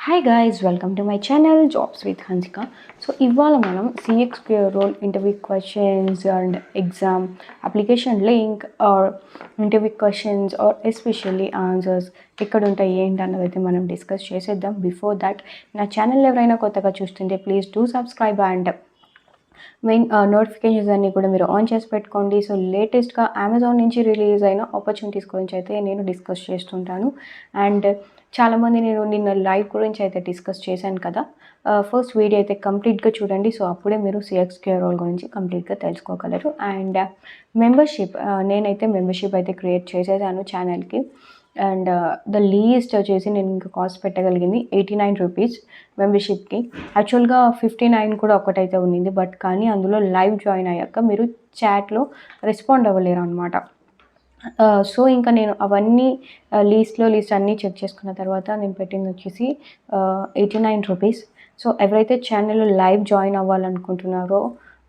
Hi guys, welcome to my channel jobs with Hansika. So ఇవాళ మనం CXQ role interview questions and exam application link or interview questions or especially answers ఎక్కడ ఉంటాయి ఏంటి అన్నది అయితే మనం డిస్కస్ చేసేద్దాం. బిఫోర్ దట్ నా ఛానల్ ఎవరైనా కొత్తగా చూస్తుంటే please do subscribe and main notifications అన్నీ కూడా మీరు ఆన్ చేసి పెట్టుకోండి. సో లేటెస్ట్గా అమెజాన్ నుంచి రిలీజ్ అయిన ఆపర్చునిటీస్ గురించి అయితే నేను డిస్కస్ చేస్తుంటాను. అండ్ చాలామంది నేను నిన్న లైవ్ గురించి అయితే డిస్కస్ చేశాను కదా. ఫస్ట్ వీడియో అయితే కంప్లీట్గా చూడండి. సో అప్పుడే మీరు సిఎక్స్క్యూ రోల్ గురించి కంప్లీట్గా తెలుసుకోగలరు. అండ్ మెంబర్షిప్, నేనైతే మెంబర్షిప్ అయితే క్రియేట్ చేసేసాను ఛానల్కి. అండ్ ద లీస్ట్ వచ్చేసి నేను ఇంకా కాస్ట్ పెట్టగలిగింది 89 రూపీస్ మెంబర్షిప్కి. యాక్చువల్గా 59 కూడా ఒకటైతే ఉన్నింది, బట్ కానీ అందులో లైవ్ జాయిన్ అయ్యాక మీరు చాట్లో రెస్పాండ్ అవ్వలేరు అనమాట. సో ఇంకా నేను అవన్నీ లీస్ట్ అన్నీ చెక్ చేసుకున్న తర్వాత నేను పెట్టింది వచ్చేసి 89 రూపీస్. సో ఎవరైతే ఛానల్లో లైవ్ జాయిన్ అవ్వాలనుకుంటున్నారో,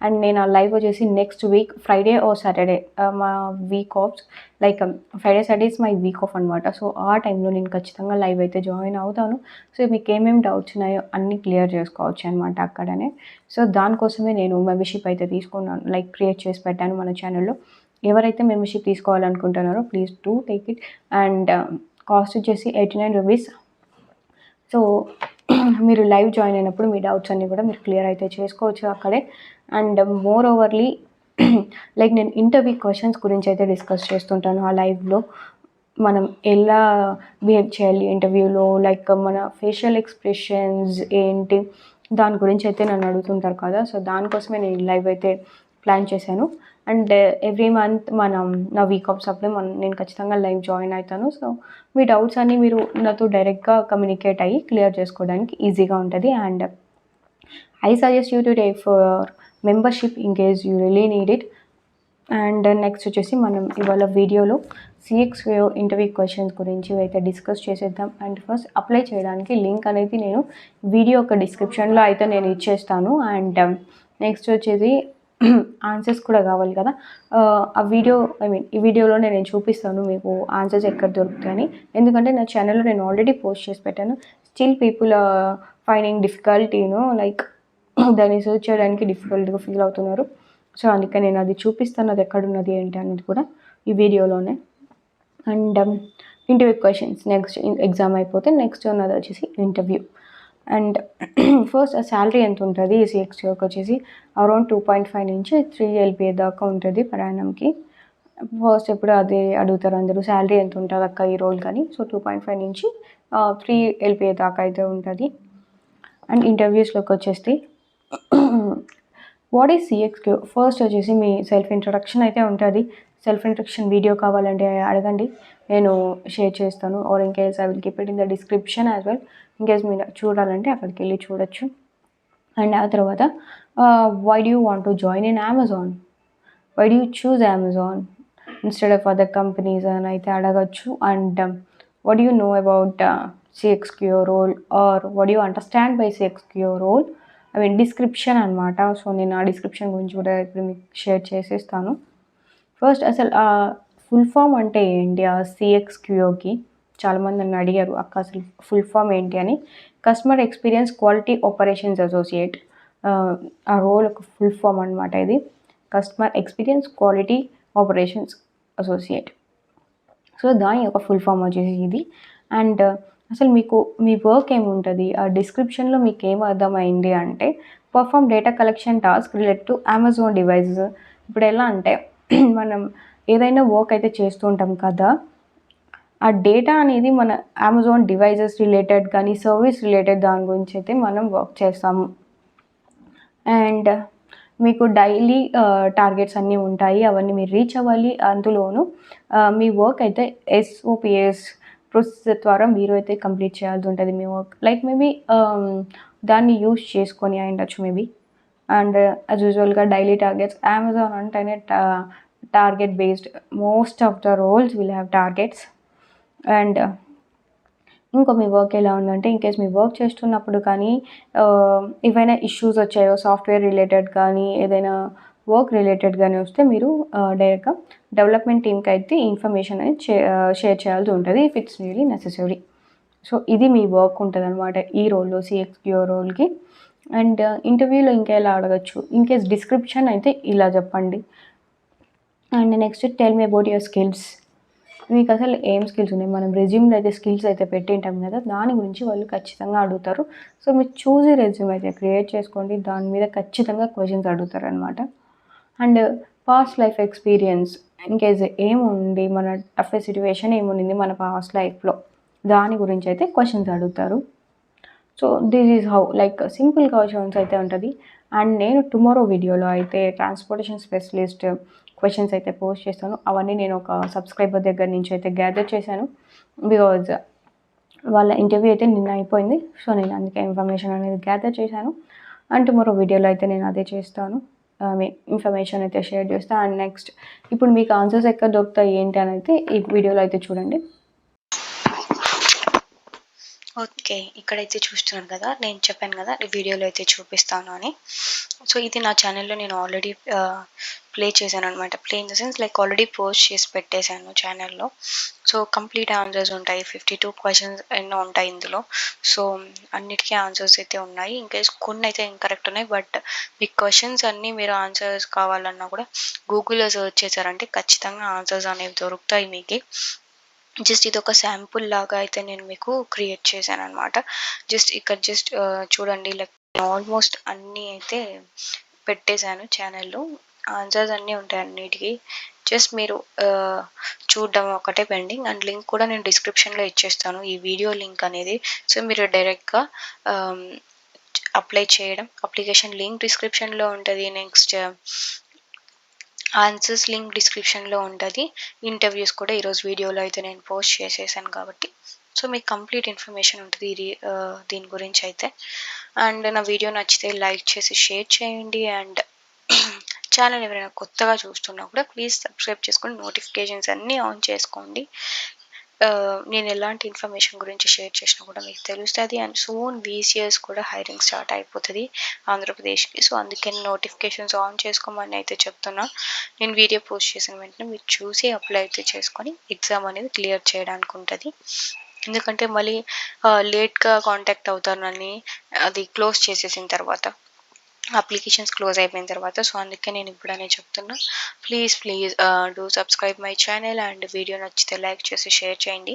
అండ్ నేను ఆ లైవ్ వచ్చేసి next week Friday or Saturday, మా week offs like Friday Saturday is my week off అనమాట. సో ఆ టైంలో నేను ఖచ్చితంగా లైవ్ అయితే జాయిన్ అవుతాను. సో మీకు ఏమేమి డౌట్స్ ఉన్నాయో అన్నీ క్లియర్ చేసుకోవచ్చు అనమాట అక్కడనే. సో దానికోసమే నేను మెంబర్షిప్ అయితే తీసుకున్నాను, లైక్ క్రియేట్ చేసి పెట్టాను మన ఛానల్లో. ఎవరైతే మెంబర్షిప్ తీసుకోవాలనుకుంటున్నారో please do take it. And cost వచ్చేసి 89 రూపీస్. సో మీరు లైవ్ జాయిన్ అయినప్పుడు మీ డౌట్స్ అన్నీ కూడా మీరు క్లియర్ అయితే చేసుకోవచ్చు అక్కడే. అండ్ మోర్ ఓవర్లీ లైక్ నేను ఇంటర్వ్యూ క్వశ్చన్స్ గురించి అయితే డిస్కస్ చేస్తుంటాను ఆ లైవ్లో. మనం ఎలా బిహేవ్ చేయాలి ఇంటర్వ్యూలో, లైక్ మన ఫేషియల్ ఎక్స్ప్రెషన్స్ ఏంటి, దాని గురించి అయితే నన్ను అడుగుతుంటారు కదా. సో దానికోసమే నేను లైవ్ అయితే ప్లాన్ చేశాను. అండ్ ఎవ్రీ మంత్ నా వీక్ ఆఫ్స్ అప్పుడే నేను ఖచ్చితంగా లైవ్ జాయిన్ అవుతాను. సో మీ డౌట్స్ అన్నీ మీరు నాతో డైరెక్ట్గా కమ్యూనికేట్ అయ్యి క్లియర్ చేసుకోవడానికి ఈజీగా ఉంటుంది. And I suggest you to take for membership in case you really need it. And next వచ్చేసి మనం ఇవాళ వీడియోలో సిఎక్స్క్యూ ఇంటర్వ్యూ క్వశ్చన్స్ గురించి అయితే డిస్కస్ చేసేద్దాం. అండ్ ఫస్ట్ అప్లై చేయడానికి లింక్ అనేది నేను వీడియో యొక్క డిస్క్రిప్షన్లో అయితే నేను ఇచ్చేస్తాను. అండ్ నెక్స్ట్ వచ్చేసి ఆన్సర్స్ కూడా కావాలి కదా. ఈ వీడియోలో నేను చూపిస్తాను మీకు ఆన్సర్స్ ఎక్కడ దొరుకుతాయని. ఎందుకంటే నా ఛానల్లో నేను ఆల్రెడీ పోస్ట్ చేసి పెట్టాను. స్టిల్ పీపుల్ ఫైండింగ్ డిఫికల్టీను, లైక్ దాన్ని సర్చ్ చేయడానికి డిఫికల్ట్గా ఫీల్ అవుతున్నారు. సో అందుకని నేను అది చూపిస్తాను, అది ఎక్కడున్నది ఏంటి అనేది కూడా ఈ వీడియోలోనే. And interview questions next exam అయిపోతే నెక్స్ట్ ఉన్నది వచ్చేసి ఇంటర్వ్యూ. అండ్ ఫస్ట్ శాలరీ ఎంత ఉంటుంది సిఎక్స్క్యూకి వచ్చేసి అరౌండ్ 2.5 నుంచి 3 LPA దాకా ఉంటుంది పర్ యానంకి. ఫస్ట్ ఎప్పుడు అదే అడుగుతారు అందరూ, శాలరీ ఎంత ఉంటుంది అక్క ఈ రోల్ కానీ. సో 2.5 నుంచి 3 LPA దాకా అయితే ఉంటుంది. అండ్ ఇంటర్వ్యూస్లోకి వచ్చేసి వాట్ ఈజ్ సిఎక్స్క్యూ, ఫస్ట్ వచ్చేసి మీ సెల్ఫ్ ఇంట్రొడక్షన్ అయితే ఉంటుంది. సెల్ఫ్ ఇంట్రొడక్షన్ వీడియో కావాలంటే అడగండి, నేను షేర్ చేస్తాను. Or in case I will keep it in the description as well. In case మీరు చూడాలంటే అక్కడికి వెళ్ళి చూడొచ్చు. అండ్ ఆ తర్వాత why do you want to join in Amazon, why do you choose Amazon instead of other companies అని అయితే అడగచ్చు. And what do you know about CXQ role, or what do you understand by CXQ role? I mean description అనమాట. So నేను ఆ description గురించి కూడా ఇప్పుడు మీకు షేర్ చేసేస్తాను. ఫస్ట్ అసలు ఫుల్ ఫామ్ అంటే ఏంటి ఆ సిఎక్స్క్యూకి, చాలామంది నన్ను అడిగారు అక్క అసలు ఫుల్ ఫామ్ ఏంటి అని. Customer experience quality operations associate, ఆ రోల్ ఒక ఫుల్ ఫామ్ అనమాట ఇది. Customer experience quality operations associate. So దాని యొక్క ఫుల్ ఫామ్ వచ్చేసి ఇది. అండ్ అసలు మీకు మీ వర్క్ ఏముంటుంది, ఆ డిస్క్రిప్షన్లో మీకు ఏం అర్థమైంది అంటే perform data collection task related to Amazon devices. ఇప్పుడు ఎలా అంటే మనం ఏదైనా వర్క్ అయితే చేస్తూ ఉంటాం కదా, ఆ డేటా అనేది మన అమెజాన్ డివైజెస్ రిలేటెడ్ కానీ సర్వీస్ రిలేటెడ్ దాని గురించి అయితే మనం వర్క్ చేస్తాము. అండ్ మీకు డైలీ టార్గెట్స్ అన్నీ ఉంటాయి, అవన్నీ మీరు రీచ్ అవ్వాలి. అందులోనూ మీ వర్క్ అయితే SOPs ప్రొసెసర్ ద్వారా మీరు అయితే కంప్లీట్ చేయాల్సి ఉంటుంది మీ వర్క్. లైక్ మేబీ దాన్ని యూస్ చేసుకొని అయ్యుండొచ్చు మేబీ. అండ్ యాజ్ యూజువల్గా డైలీ టార్గెట్స్, అమెజాన్ అంటేనే target based, most of the roles will have targets. And ఇంకో మీ వర్క్ ఎలా ఉందంటే, ఇన్కేస్ మీ వర్క్ చేస్తున్నప్పుడు కానీ ఏవైనా ఇష్యూస్ వచ్చాయో సాఫ్ట్వేర్ రిలేటెడ్ కానీ ఏదైనా వర్క్ రిలేటెడ్ కానీ వస్తే మీరు డైరెక్ట్గా డెవలప్మెంట్ టీమ్కి అయితే ఇన్ఫర్మేషన్ అనేది షేర్ చేయాల్సి ఉంటుంది if it's really necessary. So ఇది మీ వర్క్ ఉంటుందన్నమాట ఈ రోల్‌లో సీఎక్స్‌క్యూఓ రోల్‌కి. అండ్ ఇంటర్వ్యూలో ఇంకా ఎలా అడగొచ్చు, ఇన్‌కేస్ డిస్క్రిప్షన్ అయితే ఇలా చెప్పండి. And next tell me about your skills. మీకు అసలు ఏం స్కిల్స్ ఉన్నాయి? మనం రెజ్యూమ్‌లో అయితే స్కిల్స్ అయితే పెట్టింటాం కదా! దాని గురించి వాళ్ళు ఖచ్చితంగా అడుగుతారు. సో, మీరు చూసి రెజ్యూమ్ అయితే క్రియేట్ చేసుకోండి. దాని మీద ఖచ్చితంగా క్వెషన్స్ అడుగుతారనమాట. And past life experience in case ఏముంది, మన టఫెస్ట్ సిట్యుయేషన్ ఏముండింది మన పాస్ట్ లైఫ్‌లో, దాని గురించి అయితే క్వెషన్స్ అడుగుతారు. So, this is how like simple questions అయితే ఉంటది. అండ్ నేను టుమారో వీడియోలో అయితే ట్రాన్స్‌పోర్టేషన్ స్పెషలిస్ట్ క్వెషన్స్ అయితే పోస్ట్ చేస్తాను. అవన్నీ నేను ఒక సబ్స్క్రైబర్ దగ్గర నుంచి అయితే గ్యాదర్ చేశాను. బికాజ్ వాళ్ళ ఇంటర్వ్యూ అయితే నిన్న అయిపోయింది. సో, నేను అందుకే ఇన్ఫర్మేషన్ అనేది గ్యాదర్ చేశాను. అండ్ టుమారో వీడియోలో అయితే నేను అదే చేస్తాను. ఇన్ఫర్మేషన్ అయితే షేర్ చేస్తా. అండ్ నెక్స్ట్ ఇప్పుడు మీకు ఆన్సర్స్ ఎక్కడ దొరుకుతాయి ఏంటి అని అయితే ఈ వీడియోలో అయితే చూడండి. ఓకే. ఇక్కడైతే చూస్తున్నారు కదా! నేను చెప్పాను కదా! ఈ వీడియోలో అయితే చూపిస్తాను అని. సో, ఇది నా ఛానెల్‌లో నేను ఆల్రెడీ ప్లే చేశాననమాట. Play in the sense like already post చేసి పెట్టేశాను ఛానెల్‌లో. సో, కంప్లీట్ ఆన్సర్స్ ఉంటాయి. 52 క్వెషన్స్ ఎన్నో ఉంటాయి ఇందులో. సో, అన్నిటికి ఆన్సర్స్ అయితే ఉన్నాయి. ఇన్‌కేస్ కొన్నైతే ఇన్‌కరెక్ట్ ఉన్నాయి. బట్ మీకు క్వెషన్స్ అన్నీ మీరు ఆన్సర్స్ కావాలన్నా కూడా గూగుల్‌లో సెర్చ్ చేశారంటే ఖచ్చితంగా ఆన్సర్స్ అనేవి దొరుకుతాయి మీకి. జస్ట్ ఇదొక శాంపుల్ లాగా అయితే నేను మీకు క్రియేట్ చేశాననమాట. జస్ట్ చూడండి లైక్ ఆల్మోస్ట్ అన్నీ అయితే పెట్టేశాను ఛానెల్‌లో. ఆన్సర్స్ అన్నీ ఉంటాయి అన్నిటికి. జస్ట్ మీరు చూడడం ఒకటే పెండింగ్. అండ్ లింక్ కూడా నేను డిస్క్రిప్షన్‌లో ఇచ్చేస్తాను. ఈ వీడియో లింక్ అనేది. సో, మీరు డైరెక్ట్‌గా ఆహ్, అప్లై చేయడం. అప్లికేషన్ లింక్ డిస్క్రిప్షన్‌లో ఉంటది. నెక్స్ట్ ఆన్సర్స్ లింక్ డిస్క్రిప్షన్‌లో ఉంటది. ఇంటర్వ్యూస్ కూడా ఈరోజు వీడియోలో అయితే నేను పోస్ట్ చేసేసాను కాబట్టి, సో, మీకు కంప్లీట్ ఇన్ఫర్మేషన్ ఉంటది దీని గురించయితే. అండ్ నా వీడియో నచ్చితే లైక్ చేసి షేర్ చేయండి. అండ్ ఛానెల్ ఎవరైనా కొత్తగా చూస్తున్నా కూడా ప్లీజ్ సబ్స్క్రైబ్ చేసుకొని నోటిఫికేషన్స్ అన్నీ ఆన్ చేసుకోండి. నేను ఎలాంటి ఇన్ఫర్మేషన్ గురించి షేర్ చేసినా కూడా మీకు తెలుస్తది. అండ్ సూన్ వీసీఎస్ కూడా హైరింగ్ స్టార్ట్ అయిపోతది ఆంధ్రప్రదేశ్‌కి. సో, అందుకని నోటిఫికేషన్స్ ఆన్ చేసుకోమని అయితే చెప్తున్నా. నేను వీడియో పోస్ట్ చేసిన వెంటనే మీరు చూసి అప్లై అయితే చేసుకొని ఎగ్జామ్ అనేది క్లియర్ చేయడానికి ఉంటది. ఎందుకంటే మళ్ళీ లేట్‌గా కాంటాక్ట్ అవుతారు నన్ని అది క్లోజ్ చేసేసిన తర్వాత. అప్లికేషన్స్ క్లోజ్ అయిపోయిన తర్వాత. సో, అందుకే నేను ఇప్పుడనే చెప్తున్నా. Please do subscribe my channel. And video నచ్చితే లైక్ చేసి షేర్ చేయండి.